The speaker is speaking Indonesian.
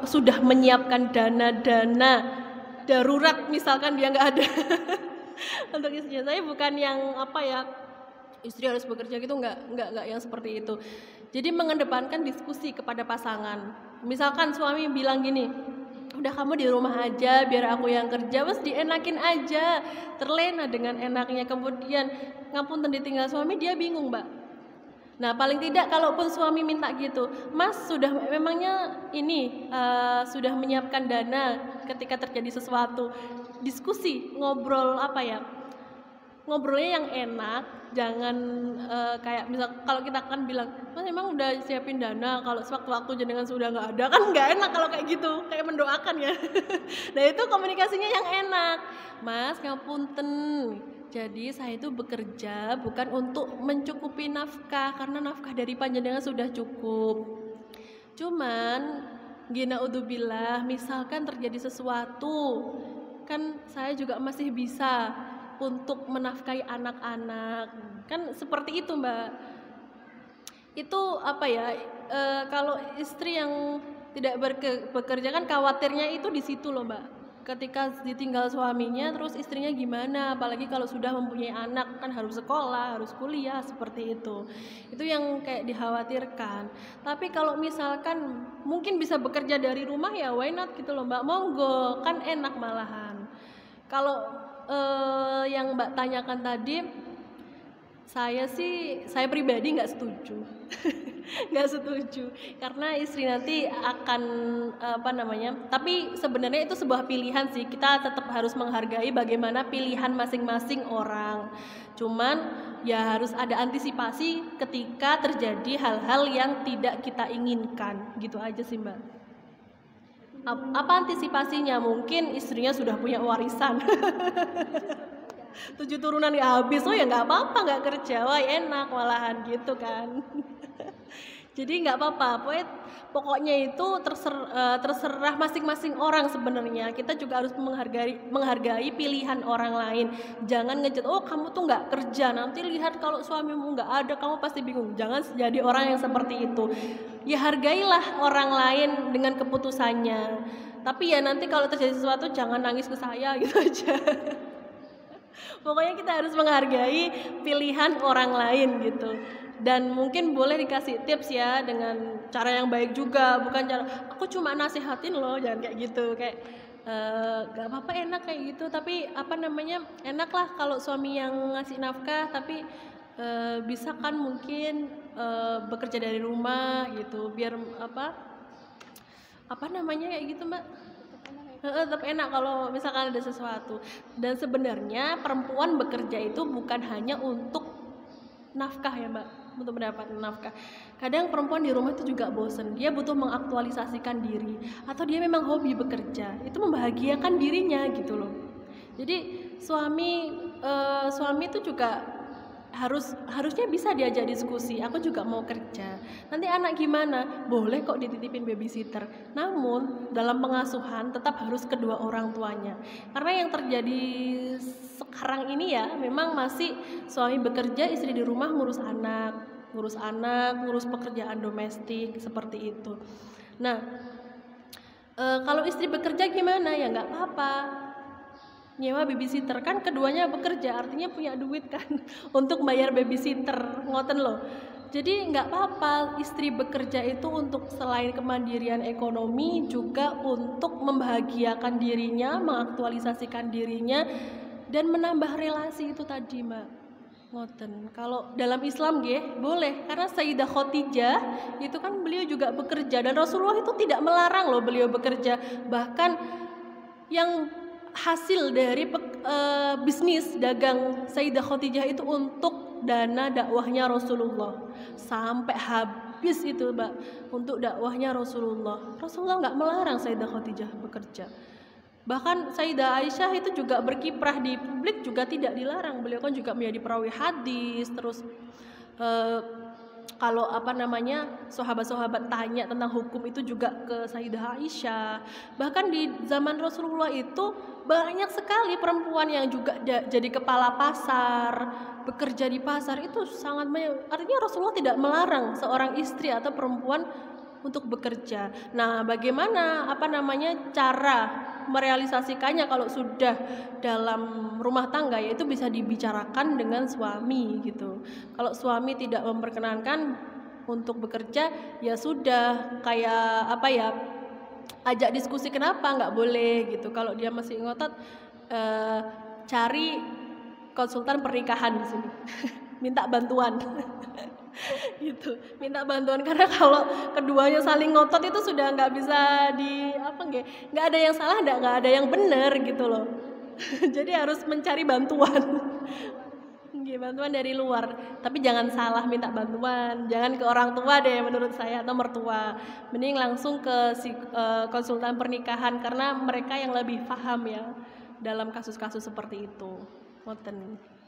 sudah menyiapkan dana-dana darurat misalkan dia nggak ada untuk istrinya. Saya bukan yang apa ya, istri harus bekerja gitu, nggak yang seperti itu. Jadi mengedepankan diskusi kepada pasangan. Misalkan suami bilang gini, udah kamu di rumah aja biar aku yang kerja, wes dienakin aja, terlena dengan enaknya. Kemudian ngapunten ditinggal suami, dia bingung mbak. Nah paling tidak kalaupun suami minta gitu, mas sudah memangnya ini sudah menyiapkan dana ketika terjadi sesuatu, diskusi, ngobrol apa ya, ngobrolnya yang enak, jangan kayak misal kalau kita kan bilang, mas emang udah siapin dana, kalau sewaktu-waktu jenengan sudah nggak ada, kan nggak enak kalau kayak gitu, kayak mendoakan ya. Nah itu komunikasinya yang enak, mas ngapunten, jadi saya itu bekerja bukan untuk mencukupi nafkah, karena nafkah dari panjenengan sudah cukup. Cuman gina udzubillah, misalkan terjadi sesuatu, kan saya juga masih bisa untuk menafkahi anak-anak. Kan seperti itu, Mbak. Itu apa ya? Kalau istri yang tidak bekerja kan khawatirnya itu di situ loh, Mbak. Ketika ditinggal suaminya, terus istrinya gimana? Apalagi kalau sudah mempunyai anak, kan harus sekolah, harus kuliah, seperti itu. Itu yang kayak dikhawatirkan. Tapi kalau misalkan mungkin bisa bekerja dari rumah ya why not gitu loh Mbak, monggo, kan enak malahan. Kalau yang Mbak tanyakan tadi, saya pribadi nggak setuju. Nggak setuju karena istri nanti akan apa namanya, tapi sebenarnya itu sebuah pilihan sih, kita tetap harus menghargai bagaimana pilihan masing-masing orang, cuman ya harus ada antisipasi ketika terjadi hal-hal yang tidak kita inginkan, gitu aja sih Mbak. Apa antisipasinya? Mungkin istrinya sudah punya warisan 7 turunan ya habis, oh ya nggak apa-apa, nggak kerja, wah enak malahan gitu kan. Jadi nggak apa-apa, pokoknya itu terserah masing-masing orang sebenarnya. Kita juga harus menghargai pilihan orang lain. Jangan ngejat, oh kamu tuh nggak kerja, nanti lihat kalau suamimu nggak ada kamu pasti bingung. Jangan jadi orang yang seperti itu. Ya hargailah orang lain dengan keputusannya. Tapi ya nanti kalau terjadi sesuatu jangan nangis ke saya gitu aja. Pokoknya kita harus menghargai pilihan orang lain gitu. Dan mungkin boleh dikasih tips ya dengan cara yang baik juga, bukan cara aku cuma nasihatin loh, jangan kayak gitu, kayak gak apa-apa enak kayak gitu, tapi apa namanya, enak lah kalau suami yang ngasih nafkah, tapi bisa kan mungkin bekerja dari rumah gitu, biar apa namanya kayak gitu Mbak. Tetap enak kalau misalkan ada sesuatu. Dan sebenarnya perempuan bekerja itu bukan hanya untuk nafkah ya Mbak, untuk mendapatkan nafkah. Kadang perempuan di rumah itu juga bosen, dia butuh mengaktualisasikan diri, atau dia memang hobi bekerja, itu membahagiakan dirinya gitu loh. Jadi suami itu juga harusnya bisa diajak diskusi, aku juga mau kerja, nanti anak gimana, boleh kok dititipin babysitter, namun dalam pengasuhan tetap harus kedua orang tuanya, karena yang terjadi sekarang ini ya memang masih suami bekerja, istri di rumah ngurus anak, ngurus pekerjaan domestik seperti itu. Nah kalau istri bekerja gimana ya, nggak apa-apa nyewa babysitter, kan keduanya bekerja artinya punya duit kan untuk bayar babysitter, ngoten loh. Jadi nggak apa-apa istri bekerja itu untuk selain kemandirian ekonomi juga untuk membahagiakan dirinya, mengaktualisasikan dirinya, dan menambah relasi itu tadi Mbak, ngoten. Kalau dalam Islam boleh, karena Sayyidah Khadijah itu kan beliau juga bekerja, dan Rasulullah itu tidak melarang loh beliau bekerja. Bahkan yang hasil dari bisnis dagang Sayyidah Khadijah itu untuk dana dakwahnya Rasulullah, sampai habis itu Mbak untuk dakwahnya Rasulullah. Rasulullah nggak melarang Sayyidah Khadijah bekerja. Bahkan Sayyidah Aisyah itu juga berkiprah di publik juga tidak dilarang, beliau kan juga menjadi perawi hadis. Terus kalau sahabat-sahabat tanya tentang hukum itu juga ke Sayyidah Aisyah. Bahkan di zaman Rasulullah itu banyak sekali perempuan yang juga jadi kepala pasar, bekerja di pasar, itu sangat banyak. Artinya Rasulullah tidak melarang seorang istri atau perempuan untuk bekerja. Nah, bagaimana cara merealisasikannya kalau sudah dalam rumah tangga, yaitu bisa dibicarakan dengan suami gitu. Kalau suami tidak memperkenankan untuk bekerja, ya sudah, kayak ajak diskusi kenapa nggak boleh gitu. Kalau dia masih ngotot, cari konsultan pernikahan di sini. Minta bantuan. Gitu, minta bantuan, karena kalau keduanya saling ngotot itu sudah nggak bisa nggak ada yang salah, nggak ada yang benar gitu loh. Jadi harus mencari bantuan. Bantuan dari luar, tapi jangan salah minta bantuan, jangan ke orang tua deh menurut saya, atau mertua. Mending langsung ke konsultan pernikahan, karena mereka yang lebih paham ya dalam kasus-kasus seperti itu. Ngoten.